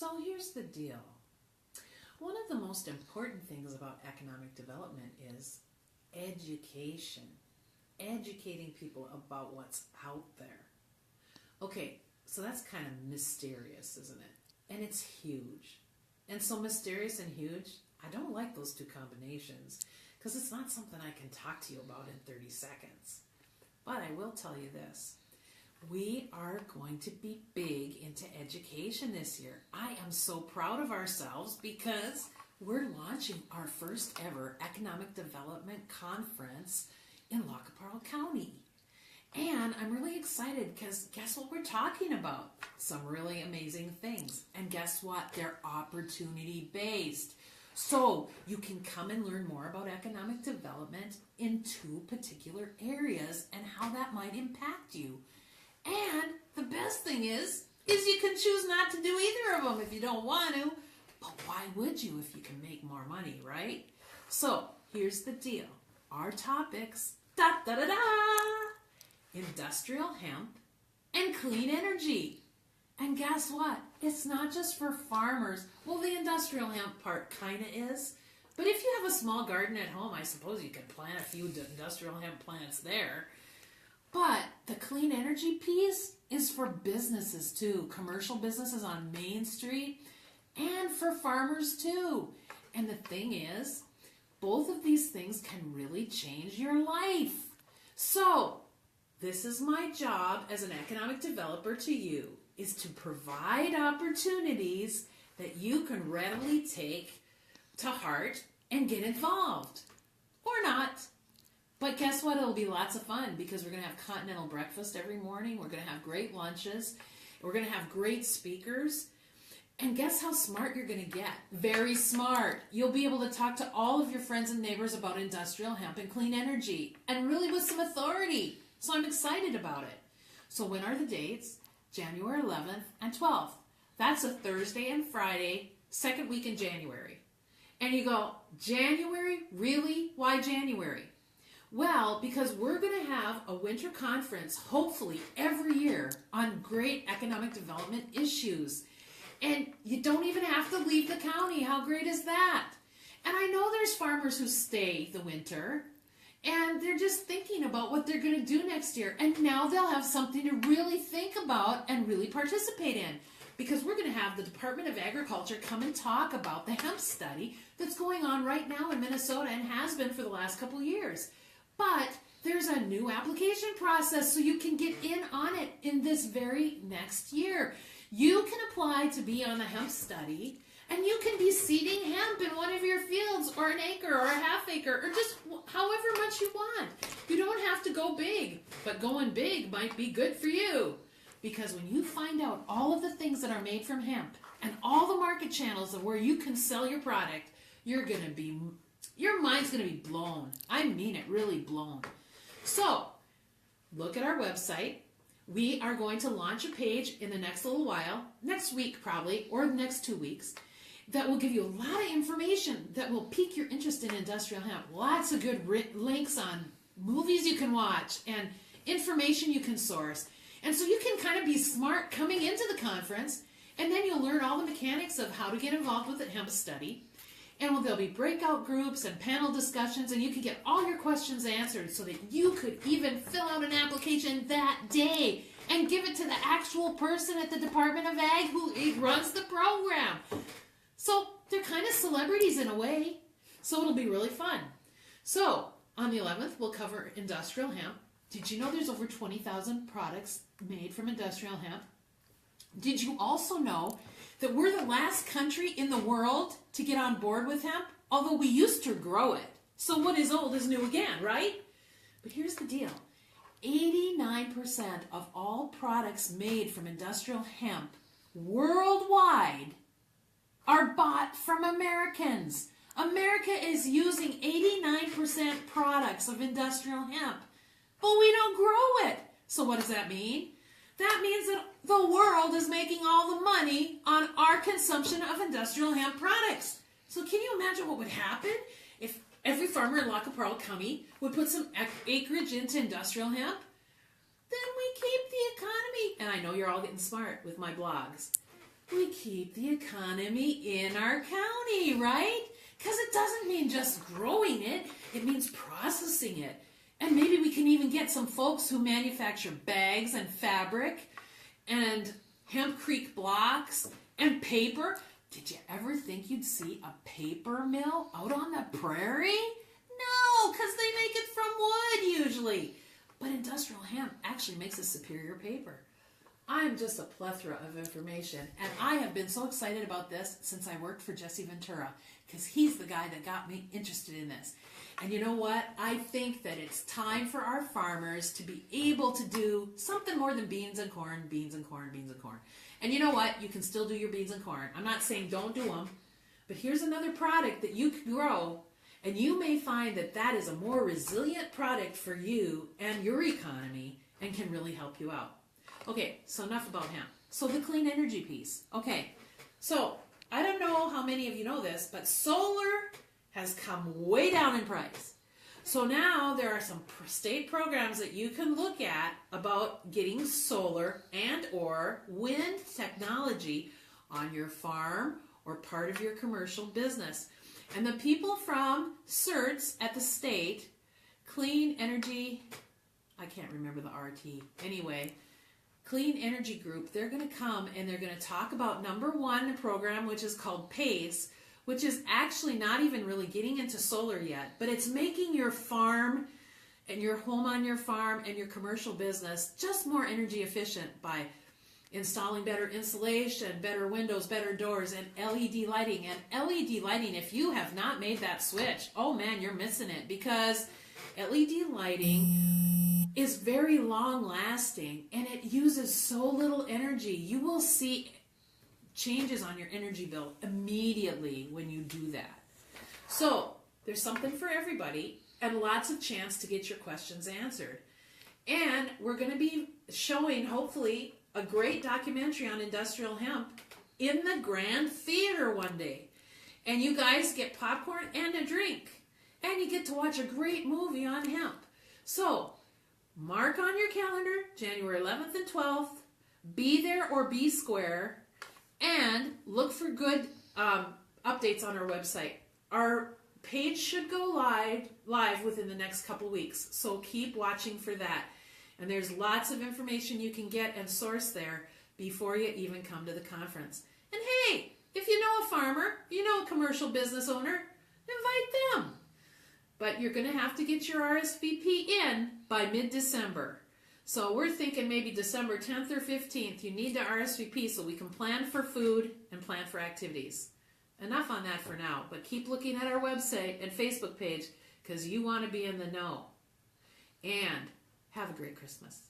So here's the deal. One of the most important things about economic development is education. Educating people about what's out there. Okay, so that's kind of mysterious, isn't it? And it's huge. And so mysterious and huge, I don't like those two combinations because it's not something I can talk to you about in 30 seconds. But I will tell you this. We are going to be big into education this year. I am so proud of ourselves because we're launching our first ever economic development conference in Parle County. And I'm really excited because guess what we're talking about? Some really amazing things. And guess what? They're opportunity based. So you can come and learn more about economic development in two particular areas and how that might impact you. And the best thing is you can choose not to do either of them if you don't want to. But why would you if you can make more money, right? So here's the deal. Our topics, industrial hemp and clean energy. And guess what? It's not just for farmers. Well, the industrial hemp part kind of is. But if you have a small garden at home, I suppose you can plant a few industrial hemp plants there. But the clean energy piece is for businesses too, commercial businesses on Main Street, and for farmers too. And the thing is, both of these things can really change your life. So, this is my job as an economic developer to you, is to provide opportunities that you can readily take to heart and get involved. Or not. But guess what? It'll be lots of fun because we're going to have continental breakfast every morning. We're going to have great lunches. We're going to have great speakers. And guess how smart you're going to get? Very smart. You'll be able to talk to all of your friends and neighbors about industrial hemp and clean energy, and really with some authority. So I'm excited about it. So when are the dates? January 11th and 12th. That's a Thursday and Friday, second week in January. And you go, January? Really? Why January? Well, because we're going to have a winter conference, hopefully every year, on great economic development issues. And you don't even have to leave the county. How great is that? And I know there's farmers who stay the winter, and they're just thinking about what they're going to do next year. And now they'll have something to really think about and really participate in. Because we're going to have the Department of Agriculture come and talk about the hemp study that's going on right now in Minnesota and has been for the last couple of years. But there's a new application process so you can get in on it in this very next year. You can apply to be on the hemp study, and you can be seeding hemp in one of your fields, or an acre, or a half acre, or just however much you want. You don't have to go big, but going big might be good for you. Because when you find out all of the things that are made from hemp, and all the market channels of where you can sell your product, your mind's going to be blown. I mean it, really blown. So, look at our website. We are going to launch a page in the next little while, next week probably, or the next 2 weeks, that will give you a lot of information that will pique your interest in industrial hemp. Lots of good links on movies you can watch and information you can source. And so you can kind of be smart coming into the conference, and then you'll learn all the mechanics of how to get involved with the hemp study. And there'll be breakout groups and panel discussions, and you can get all your questions answered so that you could even fill out an application that day and give it to the actual person at the Department of Ag who runs the program. So they're kind of celebrities in a way, so it'll be really fun. So on the 11th, we'll cover industrial hemp. Did you know there's over 20,000 products made from industrial hemp? Did you also know that we're the last country in the world to get on board with hemp, although we used to grow it? So what is old is new again, right? But here's the deal. 89% of all products made from industrial hemp worldwide are bought from Americans. America is using 89% products of industrial hemp, but we don't grow it. So what does that mean? That means that the world is making all the money on our consumption of industrial hemp products. So can you imagine what would happen if every farmer in Parle County would put some acreage into industrial hemp? Then we keep the economy. And I know you're all getting smart with my blogs. we keep the economy in our county, right? Because it doesn't mean just growing it, it means processing it. And maybe we can even get some folks who manufacture bags and fabric and hempcrete blocks and paper. Did you ever think you'd see a paper mill out on the prairie? No, because they make it from wood usually. But industrial hemp actually makes a superior paper. I'm just a plethora of information, and I have been so excited about this since I worked for Jesse Ventura, because he's the guy that got me interested in this. And you know what? I think that it's time for our farmers to be able to do something more than beans and corn, beans and corn, beans and corn. And you know what? You can still do your beans and corn. I'm not saying don't do them, but here's another product that you can grow, and you may find that that is a more resilient product for you and your economy and can really help you out. Okay, so enough about hemp. So the clean energy piece. Okay, so I don't know how many of you know this, but solar has come way down in price. So now there are some state programs that you can look at about getting solar and or wind technology on your farm or part of your commercial business. And the people from CERTS at the state, Clean Energy, I can't remember the RT, anyway, Clean Energy Group, they're going to come and they're going to talk about number one program, which is called PACE, which is actually not even really getting into solar yet, but it's making your farm and your home on your farm and your commercial business just more energy efficient by installing better insulation, better windows, better doors, and LED lighting. And LED lighting, if you have not made that switch, oh man, you're missing it, because LED lighting is very long lasting and it uses so little energy. You will see changes on your energy bill immediately when you do that. So there's something for everybody and lots of chance to get your questions answered. And we're going to be showing, hopefully, a great documentary on industrial hemp in the Grand Theater one day. And you guys get popcorn and a drink. And you get to watch a great movie on hemp. So mark on your calendar, January 11th and 12th. Be there or be square. And look for good updates on our website. Our page should go live within the next couple weeks. So keep watching for that. And there's lots of information you can get and source there before you even come to the conference. And hey, if you know a farmer, you know a commercial business owner, invite them. But you're going to have to get your RSVP in by mid-December. So we're thinking maybe December 10th or 15th. You need to RSVP so we can plan for food and plan for activities. Enough on that for now, but keep looking at our website and Facebook page because you want to be in the know. And have a great Christmas.